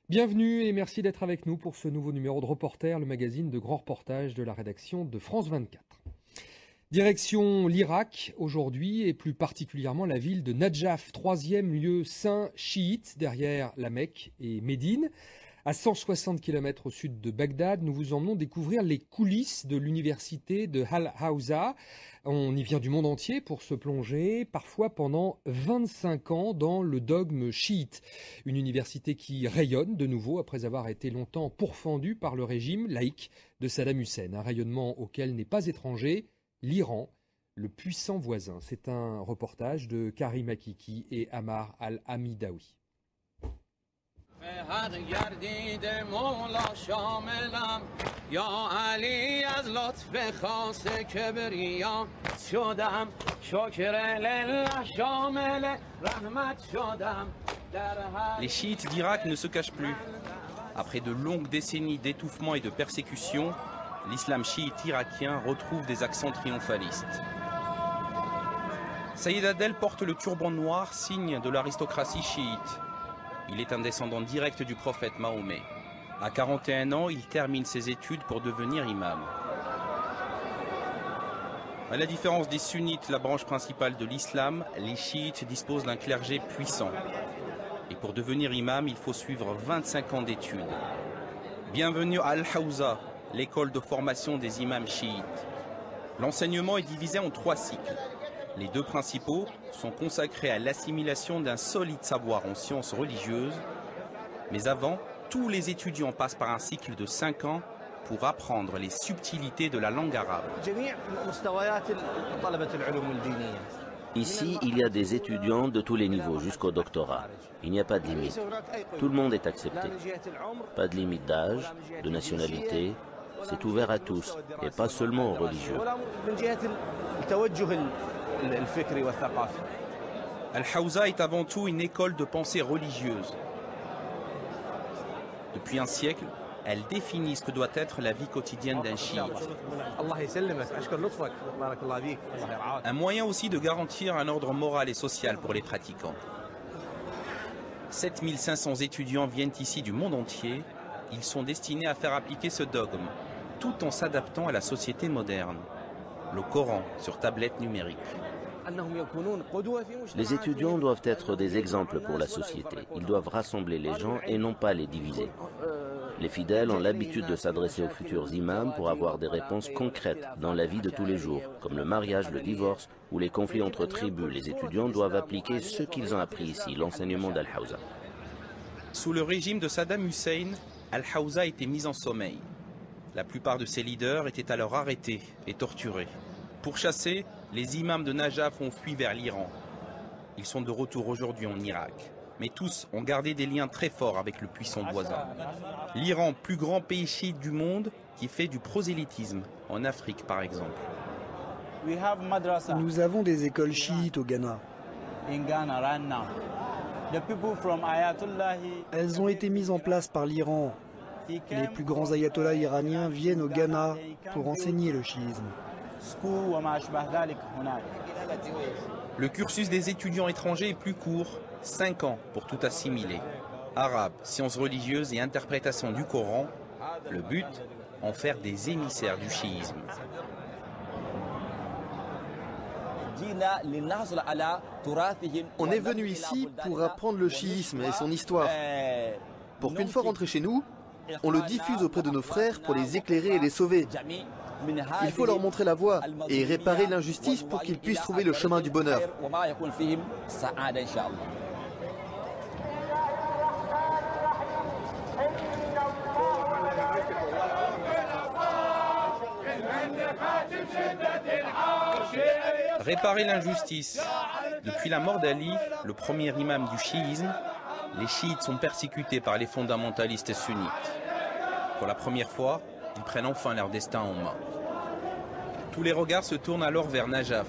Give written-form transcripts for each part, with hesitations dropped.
Bienvenue et merci d'être avec nous pour ce nouveau numéro de Reporter, le magazine de grands reportages de la rédaction de France 24. Direction l'Irak aujourd'hui et plus particulièrement la ville de Nadjaf, troisième lieu saint chiite derrière la Mecque et Médine. À 160 km au sud de Bagdad, nous vous emmenons découvrir les coulisses de l'université de Al-Hawza. On y vient du monde entier pour se plonger, parfois pendant 25 ans, dans le dogme chiite. Une université qui rayonne de nouveau après avoir été longtemps pourfendue par le régime laïque de Saddam Hussein. Un rayonnement auquel n'est pas étranger l'Iran, le puissant voisin. C'est un reportage de Karim Akiki et Ammar Al-Hamidawi. Les chiites d'Irak ne se cachent plus. Après de longues décennies d'étouffement et de persécution, l'islam chiite irakien retrouve des accents triomphalistes. Saïd Adel porte le turban noir, signe de l'aristocratie chiite. Il est un descendant direct du prophète Mahomet. À 41 ans, il termine ses études pour devenir imam. À la différence des sunnites, la branche principale de l'islam, les chiites disposent d'un clergé puissant. Et pour devenir imam, il faut suivre 25 ans d'études. Bienvenue à Al-Hawza, l'école de formation des imams chiites. L'enseignement est divisé en 3 cycles. Les 2 principaux sont consacrés à l'assimilation d'un solide savoir en sciences religieuses. Mais avant, tous les étudiants passent par un cycle de 5 ans pour apprendre les subtilités de la langue arabe. Ici, il y a des étudiants de tous les niveaux jusqu'au doctorat. Il n'y a pas de limite. Tout le monde est accepté. Pas de limite d'âge, de nationalité. C'est ouvert à tous et pas seulement aux religieux. Al-Hawza est avant tout une école de pensée religieuse. Depuis un siècle, elle définit ce que doit être la vie quotidienne d'un chiite. Un moyen aussi de garantir un ordre moral et social pour les pratiquants. 7500 étudiants viennent ici du monde entier. Ils sont destinés à faire appliquer ce dogme, tout en s'adaptant à la société moderne. Le Coran sur tablette numérique. Les étudiants doivent être des exemples pour la société. Ils doivent rassembler les gens et non pas les diviser. Les fidèles ont l'habitude de s'adresser aux futurs imams pour avoir des réponses concrètes dans la vie de tous les jours, comme le mariage, le divorce ou les conflits entre tribus. Les étudiants doivent appliquer ce qu'ils ont appris ici, l'enseignement d'Al-Hawza. Sous le régime de Saddam Hussein, Al-Hawza était mise en sommeil. La plupart de ses leaders étaient alors arrêtés et torturés. Pourchassés, les imams de Najaf ont fui vers l'Iran. Ils sont de retour aujourd'hui en Irak. Mais tous ont gardé des liens très forts avec le puissant voisin. L'Iran, plus grand pays chiite du monde, qui fait du prosélytisme, en Afrique par exemple. Nous avons des écoles chiites au Ghana. Elles ont été mises en place par l'Iran. Les plus grands ayatollahs iraniens viennent au Ghana pour enseigner le chiisme. Le cursus des étudiants étrangers est plus court, 5 ans pour tout assimiler. Arabe, sciences religieuses et interprétation du Coran, le but, en faire des émissaires du chiisme. On est venu ici pour apprendre le chiisme et son histoire. Pour qu'une fois rentrés chez nous, on le diffuse auprès de nos frères pour les éclairer et les sauver. Il faut leur montrer la voie et réparer l'injustice pour qu'ils puissent trouver le chemin du bonheur. Réparer l'injustice. Depuis la mort d'Ali, le premier imam du chiisme, les chiites sont persécutés par les fondamentalistes sunnites. Pour la première fois, ils prennent enfin leur destin en main. Tous les regards se tournent alors vers Najaf,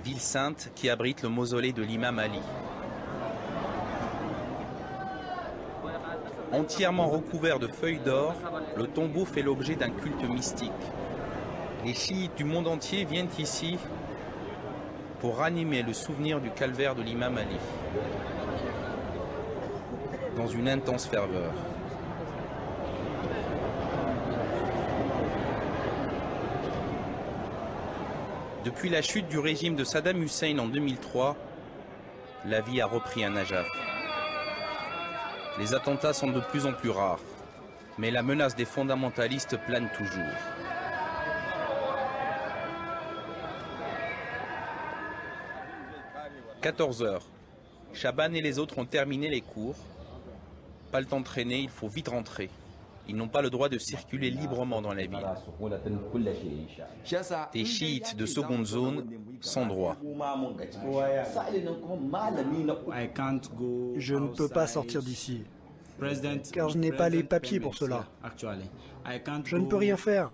ville sainte qui abrite le mausolée de l'imam Ali. Entièrement recouvert de feuilles d'or, le tombeau fait l'objet d'un culte mystique. Les chiites du monde entier viennent ici pour ranimer le souvenir du calvaire de l'imam Ali. dans une intense ferveur. Depuis la chute du régime de Saddam Hussein en 2003, la vie a repris à Najaf. Les attentats sont de plus en plus rares, mais la menace des fondamentalistes plane toujours. « 14 heures. Chaban et les autres ont terminé les cours. Pas le temps de traîner, il faut vite rentrer. Ils n'ont pas le droit de circuler librement dans la ville. Des chiites de seconde zone sans droit. Je ne peux pas sortir d'ici, car je n'ai pas les papiers pour cela. Je ne peux rien faire.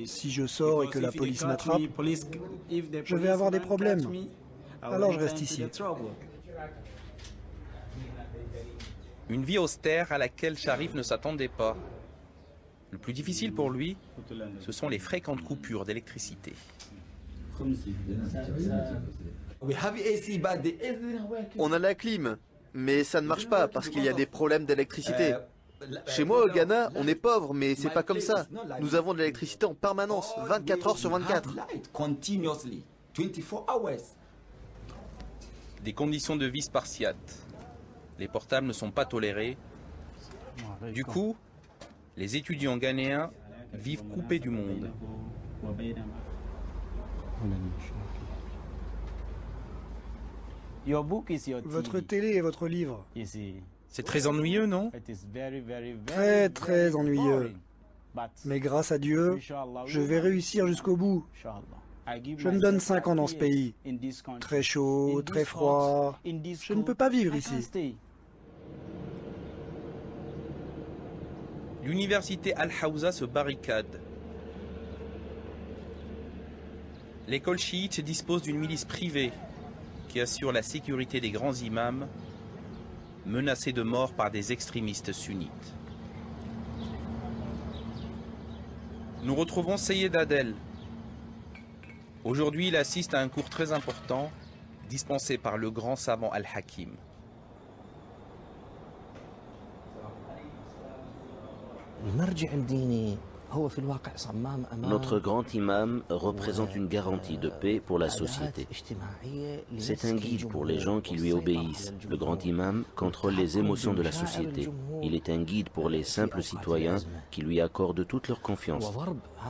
Si je sors et que la police m'attrape, je vais avoir des problèmes. Alors je reste ici. Une vie austère à laquelle Sharif ne s'attendait pas. Le plus difficile pour lui, ce sont les fréquentes coupures d'électricité. On a la clim, mais ça ne marche pas parce qu'il y a des problèmes d'électricité. Chez moi au Ghana, on est pauvre, mais c'est pas comme ça. Nous avons de l'électricité en permanence, 24 heures sur 24. Des conditions de vie spartiates. Les portables ne sont pas tolérés. Du coup, les étudiants ghanéens vivent coupés du monde. Votre télé et votre livre. C'est très ennuyeux, non? Très, très ennuyeux. Mais grâce à Dieu, je vais réussir jusqu'au bout. Je me donne 5 ans dans ce pays. Très chaud, très froid. Je ne peux pas vivre ici. L'université Al-Hawza se barricade. L'école chiite dispose d'une milice privée qui assure la sécurité des grands imams menacés de mort par des extrémistes sunnites. Nous retrouvons Seyed Adel. Aujourd'hui, il assiste à un cours très important dispensé par le grand savant Al-Hakim. Notre grand imam représente une garantie de paix pour la société. C'est un guide pour les gens qui lui obéissent. Le grand imam contrôle les émotions de la société. Il est un guide pour les simples citoyens qui lui accordent toute leur confiance.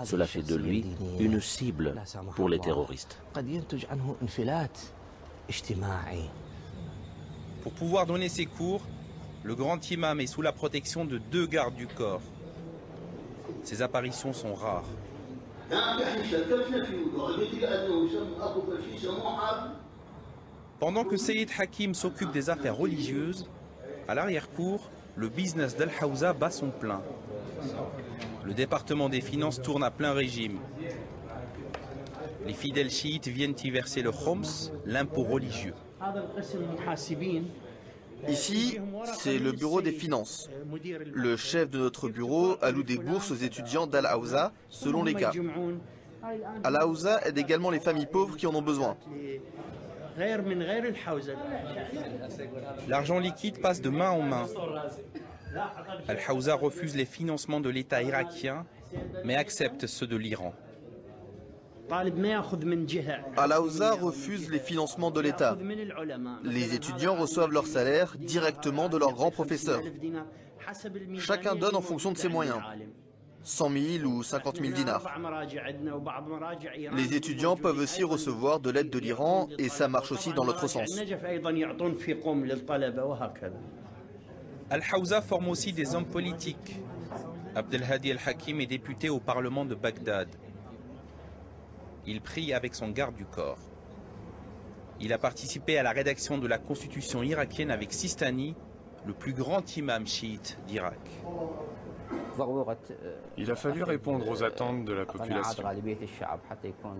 Cela fait de lui une cible pour les terroristes. Pour pouvoir donner ses cours, le grand imam est sous la protection de 2 gardes du corps. Ces apparitions sont rares. Pendant que Seyed Hakim s'occupe des affaires religieuses, à l'arrière-cour, le business d'Al-Hawza bat son plein. Le département des finances tourne à plein régime. Les fidèles chiites viennent y verser le khoms, l'impôt religieux. Ici, c'est le bureau des finances. Le chef de notre bureau alloue des bourses aux étudiants d'Al-Hawza selon les cas. Al-Hawza aide également les familles pauvres qui en ont besoin. L'argent liquide passe de main en main. Al-Hawza refuse les financements de l'État irakien, mais accepte ceux de l'Iran. Al-Hawza refuse les financements de l'État. Les étudiants reçoivent leur salaire directement de leurs grands professeurs. Chacun donne en fonction de ses moyens. 100 000 ou 50 000 dinars. Les étudiants peuvent aussi recevoir de l'aide de l'Iran et ça marche aussi dans l'autre sens. Al-Hawza forme aussi des hommes politiques. Abdelhadi Al-Hakim est député au Parlement de Bagdad. Il prie avec son garde du corps. Il a participé à la rédaction de la constitution irakienne avec Sistani, le plus grand imam chiite d'Irak. Il a fallu répondre aux attentes de la population.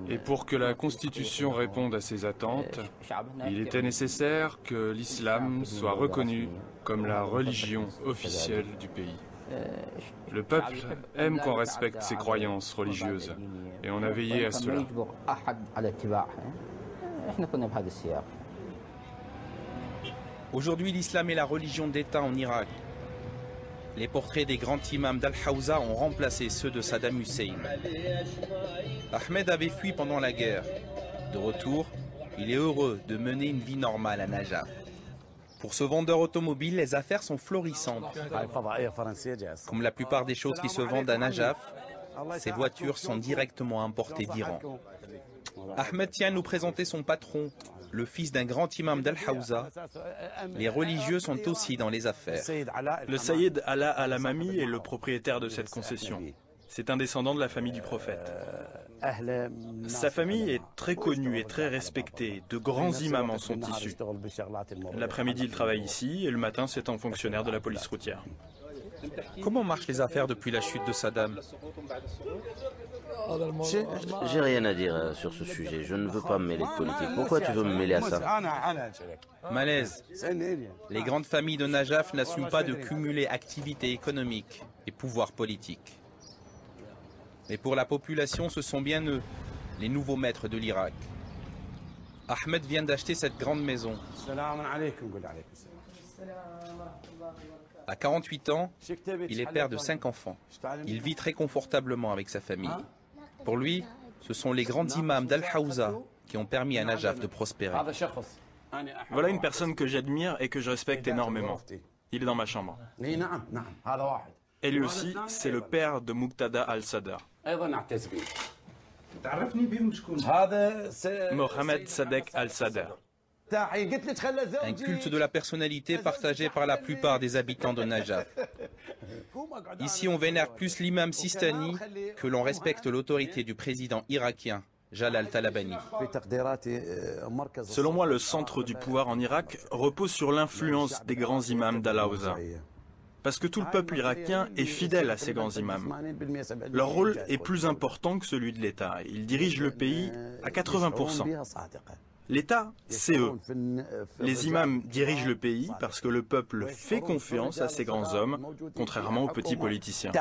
Et pour que la Constitution réponde à ces attentes, il était nécessaire que l'islam soit reconnu comme la religion officielle du pays. Le peuple aime qu'on respecte ses croyances religieuses, et on a veillé à cela. Aujourd'hui, l'islam est la religion d'État en Irak. Les portraits des grands imams d'Al-Hawza ont remplacé ceux de Saddam Hussein. Ahmed avait fui pendant la guerre. De retour, il est heureux de mener une vie normale à Najaf. Pour ce vendeur automobile, les affaires sont florissantes. Comme la plupart des choses qui se vendent à Najaf, ces voitures sont directement importées d'Iran. Ahmed tient à nous présenter son patron, le fils d'un grand imam d'Al-Hawza. Les religieux sont aussi dans les affaires. Le Sayyid Ala Al-Amami est le propriétaire de cette concession. C'est un descendant de la famille du prophète. Sa famille est très connue et très respectée. De grands imams en sont issus. L'après-midi, il travaille ici et le matin, c'est un fonctionnaire de la police routière. Comment marchent les affaires depuis la chute de Saddam? J'ai rien à dire sur ce sujet. Je ne veux pas me mêler de politique. Pourquoi tu veux me mêler à ça? Malaise. Les grandes familles de Najaf n'assument pas de cumuler activité économique et pouvoir politique. Mais pour la population, ce sont bien eux, les nouveaux maîtres de l'Irak. Ahmed vient d'acheter cette grande maison. À 48 ans, il est père de 5 enfants. Il vit très confortablement avec sa famille. Pour lui, ce sont les grands imams d'Al-Hawza qui ont permis à Najaf de prospérer. Voilà une personne que j'admire et que je respecte énormément. Il est dans ma chambre. Et lui aussi, c'est le père de Muqtada al-Sadr. Mohamed Sadek al-Sadr. Un culte de la personnalité partagé par la plupart des habitants de Najaf. Ici, on vénère plus l'imam Sistani que l'on respecte l'autorité du président irakien, Jalal Talabani. Selon moi, le centre du pouvoir en Irak repose sur l'influence des grands imams d'Al-Hawza. Parce que tout le peuple irakien est fidèle à ces grands imams. Leur rôle est plus important que celui de l'État. Ils dirigent le pays à 80%. L'État, c'est eux. Les imams dirigent le pays parce que le peuple fait confiance à ces grands hommes, contrairement aux petits politiciens.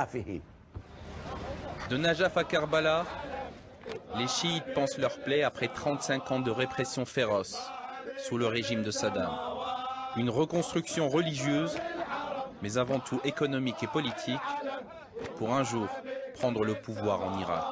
De Najaf à Karbala, les chiites pansent leur plaie après 35 ans de répression féroce sous le régime de Saddam. Une reconstruction religieuse, mais avant tout économique et politique, pour un jour prendre le pouvoir en Irak.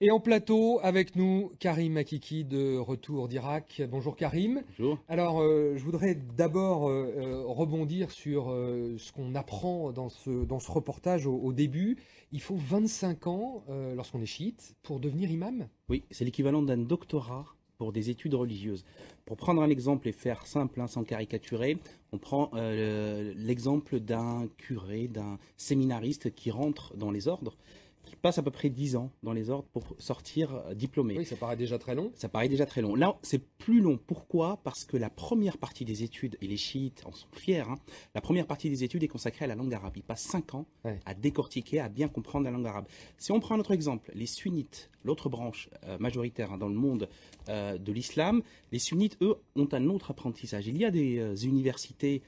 Et en plateau, avec nous, Karim Makiki de Retour d'Irak. Bonjour Karim. Bonjour. Alors, je voudrais d'abord rebondir sur ce qu'on apprend dans ce reportage au début. Il faut 25 ans, lorsqu'on est chiite, pour devenir imam? Oui, c'est l'équivalent d'un doctorat pour des études religieuses. Pour prendre un exemple et faire simple, sans caricaturer, on prend l'exemple d'un curé, d'un séminariste qui rentre dans les ordres, qui passe à peu près 10 ans dans les ordres pour sortir diplômé. Oui, ça paraît déjà très long. Ça paraît déjà très long. Là, c'est plus long. Pourquoi? Parce que la première partie des études, et les chiites en sont fiers, la première partie des études est consacrée à la langue arabe. Ils passent 5 ans à décortiquer, à bien comprendre la langue arabe. Si on prend un autre exemple, les sunnites, l'autre branche majoritaire dans le monde de l'islam, les sunnites, eux, ont un autre apprentissage. Il y a des universités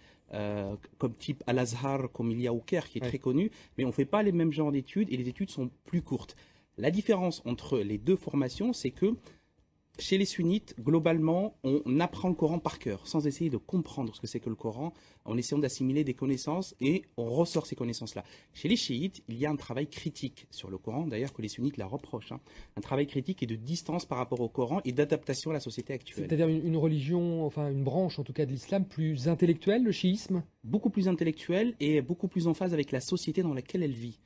comme type Al-Azhar, comme il y a au Caire, qui est très connu, mais on ne fait pas les mêmes genres d'études et les études sont plus courtes. La différence entre les deux formations, c'est que chez les sunnites, globalement, on apprend le Coran par cœur, sans essayer de comprendre ce que c'est que le Coran, en essayant d'assimiler des connaissances, et on ressort ces connaissances-là. Chez les chiites, il y a un travail critique sur le Coran, d'ailleurs que les sunnites la reprochent, un travail critique et de distance par rapport au Coran et d'adaptation à la société actuelle. C'est-à-dire une religion, enfin une branche en tout cas de l'islam, plus intellectuelle, le chiisme? Beaucoup plus intellectuelle et beaucoup plus en phase avec la société dans laquelle elle vit.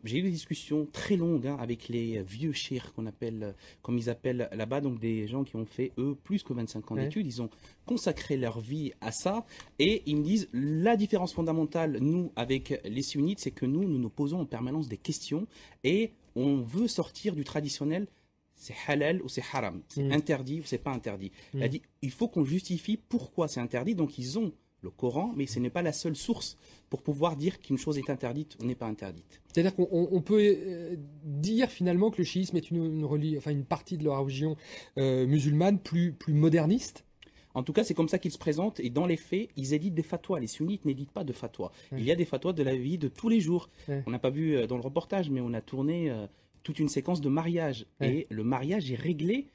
J'ai eu des discussions très longues avec les vieux cheikhs qu'on appelle, comme ils appellent là-bas, donc des gens qui ont fait, eux, plus que 25 ans d'études. Ils ont consacré leur vie à ça et ils me disent la différence fondamentale, nous, avec les sunnites, c'est que nous posons en permanence des questions et on veut sortir du traditionnel. C'est halal ou c'est haram, c'est interdit ou c'est pas interdit. Elle a dit, il faut qu'on justifie pourquoi c'est interdit, donc ils ont le Coran, mais ce n'est pas la seule source pour pouvoir dire qu'une chose est interdite ou n'est pas interdite. C'est-à-dire qu'on peut dire finalement que le chiisme est une partie de la religion musulmane plus moderniste? En tout cas, c'est comme ça qu'ils se présentent et dans les faits, ils éditent des fatwas. Les sunnites n'éditent pas de fatwas. Il y a des fatwas de la vie de tous les jours. On n'a pas vu dans le reportage, mais on a tourné toute une séquence de mariage. Et le mariage est réglé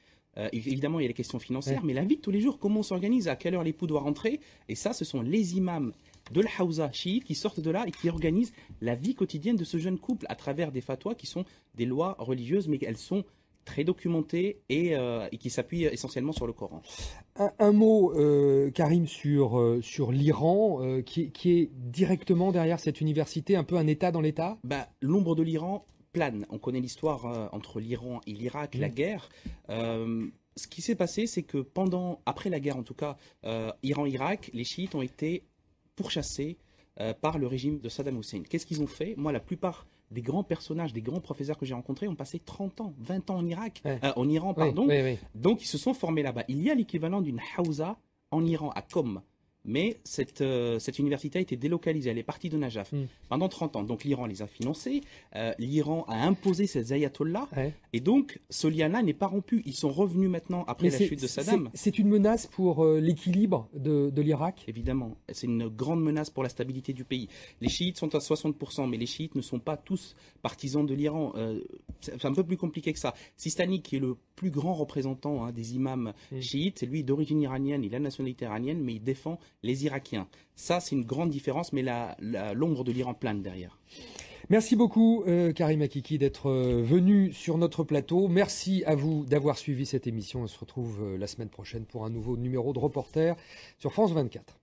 Évidemment, il y a les questions financières, mais la vie de tous les jours, comment on s'organise, à quelle heure l'époux doit rentrer. Et ça, ce sont les imams de l'Hawza chiite qui sortent de là et qui organisent la vie quotidienne de ce jeune couple à travers des fatwas qui sont des lois religieuses, mais elles sont très documentées et qui s'appuient essentiellement sur le Coran. Un mot, Karim, sur l'Iran, qui est directement derrière cette université, un peu un État dans l'État. L'ombre de l'Iran plane. On connaît l'histoire entre l'Iran et l'Irak, la guerre. Ce qui s'est passé, c'est que après la guerre en tout cas, Iran-Irak, les chiites ont été pourchassés par le régime de Saddam Hussein. Qu'est-ce qu'ils ont fait? Moi, la plupart des grands personnages, des grands professeurs que j'ai rencontrés ont passé 30 ans, 20 ans en Iran, pardon. Donc, ils se sont formés là-bas. Il y a l'équivalent d'une Hawza en Iran, à Qom. Mais cette université a été délocalisée, elle est partie de Najaf pendant 30 ans. Donc l'Iran les a financés, l'Iran a imposé ces ayatollahs, et donc ce lien-là n'est pas rompu. Ils sont revenus maintenant après la chute de Saddam. C'est une menace pour l'équilibre de l'Irak? Évidemment, c'est une grande menace pour la stabilité du pays. Les chiites sont à 60%, mais les chiites ne sont pas tous partisans de l'Iran. C'est un peu plus compliqué que ça. Sistani, qui est le plus grand représentant des imams chiites, c'est lui d'origine iranienne, il a la nationalité iranienne, mais il défend les Irakiens. Ça, c'est une grande différence, mais l'ombre de l'Iran plane derrière. Merci beaucoup, Karim Akiki, d'être venu sur notre plateau. Merci à vous d'avoir suivi cette émission. On se retrouve la semaine prochaine pour un nouveau numéro de Reporter sur France 24.